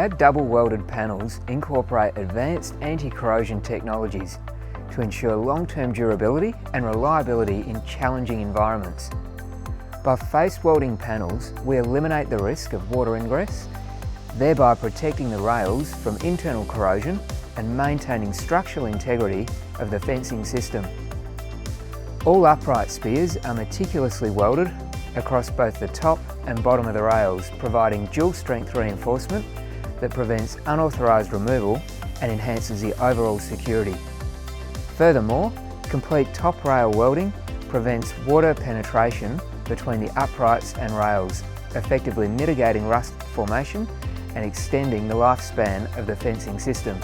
Our double welded panels incorporate advanced anti-corrosion technologies to ensure long-term durability and reliability in challenging environments. By face welding panels, we eliminate the risk of water ingress, thereby protecting the rails from internal corrosion and maintaining structural integrity of the fencing system. All upright spears are meticulously welded across both the top and bottom of the rails, providing dual strength reinforcement that prevents unauthorised removal and enhances the overall security. Furthermore, complete top rail welding prevents water penetration between the uprights and rails, effectively mitigating rust formation and extending the lifespan of the fencing system.